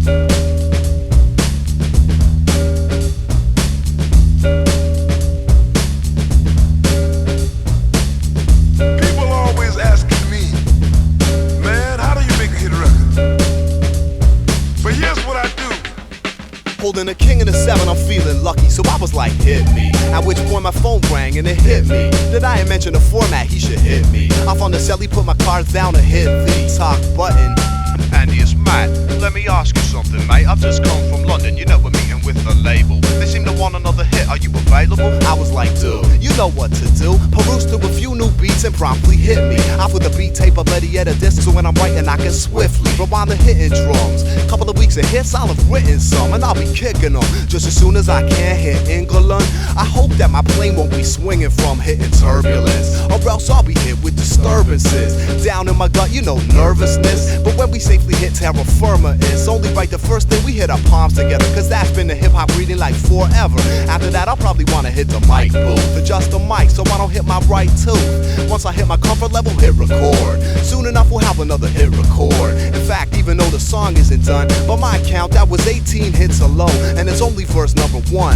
People always asking me, man, how do you make a hit record? But here's what I do. Holding a king in the 7, I'm feeling lucky, so I was like, hit me. At which point my phone rang and it hit me. Did I mention the format? He should hit me. Off on the celly, put my cards down and hit the talk button. Andy, it's Matt. Let me ask you something, mate. I've just come from London. You know we're meeting with the label. They seem to want another hit. Are you available? I was like, dude, you know what to do. Peruse through a few new beats and promptly hit me. Off with a beat tape, but better yet a disc, so when I'm writing I can swiftly rewind the hitting drums. Couple of weeks of hits, I'll have written some, and I'll be kicking them just as soon as I can hit England. I hope that my plane won't be swinging from hitting turbulence, or else I'll be hit with disturbances. Down in my gut, you know, nervousness. But when we safely hit terra firma, it's only right the first thing we hit our palms together, cause that's been the hip-hop reading like forever. After that I'll probably wanna hit the mic booth, adjust the mic so I don't hit my right tooth. Once I hit my comfort level, hit record. Soon enough we'll have another hit record. In fact, even though the song isn't done, by my count that was 18 hits alone, and it's only verse number 1.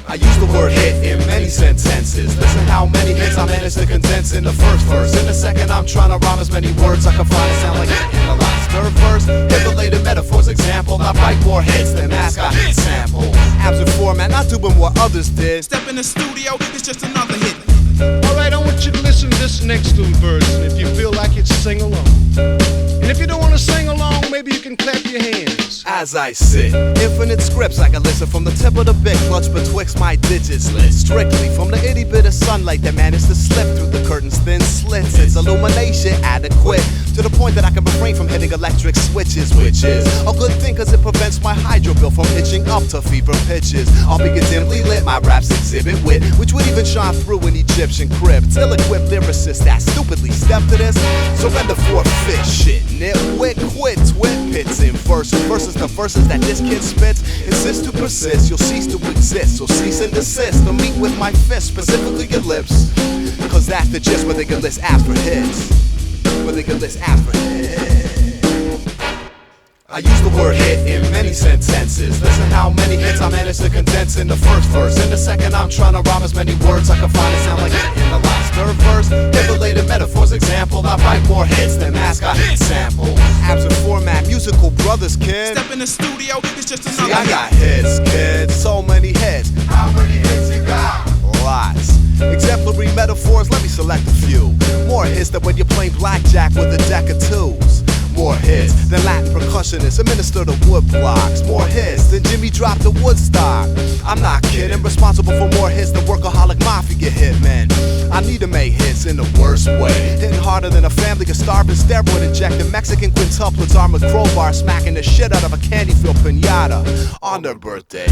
I use the word hit in many sentences. Listen how many hits I managed to condense in the first verse. In the second I'm trying to rhyme as many words I can find to sound like hit in the last third verse. Hit related metaphors, example. I write more hits than mascot hit sample. Absent format, not doing what others did. Step in the studio, it's just another hit. Alright, I want you to listen to this next little verse, and if you feel like it, sing along. And if you don't want to sing along, maybe you can clap your hands. As I sit, infinite scripts I can listen from the tip of the bit, clutch betwixt my digits lit strictly from the itty bit of sunlight that managed to slip through the curtain's thin slits. Its illumination adequate to the point that I can refrain from hitting electric switches, which is a good thing cause it prevents my hydro bill from pitching up to fever pitches. I'll be dimly lit, my raps exhibit wit, which would even shine through an Egyptian crypt. Ill-equipped lyricists that stupidly step to this, surrender forfeit shit, nitwit, quit, twit, pits in verses. Versus the verses that this kid spits, insist to persist, you'll cease to exist. So cease and desist to meet with my fist, specifically your lips, cause that's the gist where they can list apps for hits. Where they can list apps for hits. I use the word hit in many sentences. Listen how many hits I managed to condense in the first verse. In the second I'm trying to rhyme as many words I can find to sound like hit in the last third verse. Hit related metaphors, example. I write more hits than mascot hit sample. Absent format, musical brothers, kid. Step in the studio, it's just another hit. I got hits, kid, so many hits. How many hits you got? Lots. Exemplary metaphors, let me select a few. More hits than when you're playing blackjack with a deck of twos. More hits than Latin percussionists administer the wood blocks. More hits than Jimmy dropped the Woodstock. I'm not kidding, responsible for more hits than workaholic mafia hitmen. I need to make hits in the worst way, hitting harder than a family of starving steroid injecting Mexican quintuplets armed with crowbar, smacking the shit out of a candy-filled pinata on their birthday.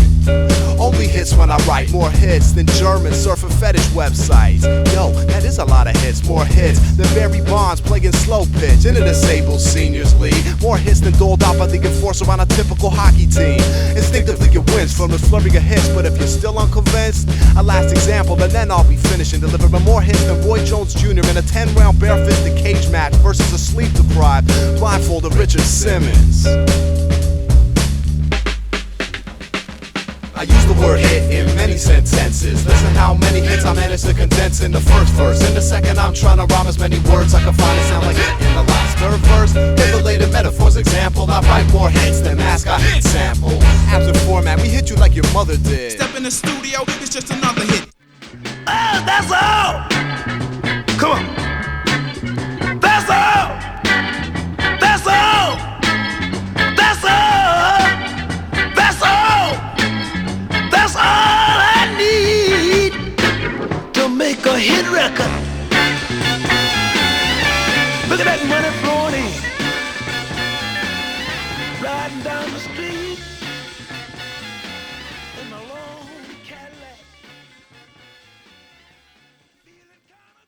Only hits when I write, more hits than German surfing fetish websites. Yo, that is a lot of hits, more hits than Barry Bonds playing slow pitch in a disabled seniors league. More hits than doled out by the enforcer on a typical hockey team. Instinctively it wins from the flurry of hits, but if you're still unconvinced, a last example and then I'll be finishing delivering more hits than Roy Jones Jr. in a 10-round bare-fisted cage match versus a sleep-deprived, blindfolded Richard Simmons. I use the word hit in many sentences. Listen how many hits I managed to condense in the first verse. In the second I'm trying to rhyme as many words I can find to sound like hit in the last third verse. Hit related metaphors, example. I write more hits than mascot hit sample. Absent format, we hit you like your mother did. Step in the studio, it's just another hit. Oh, that's all! Come on! That's all! That's all! That's all! That's all! That's all I need to make a hit record. Look at that money flowing in. Riding down the street in a long Cadillac. Feeling kinda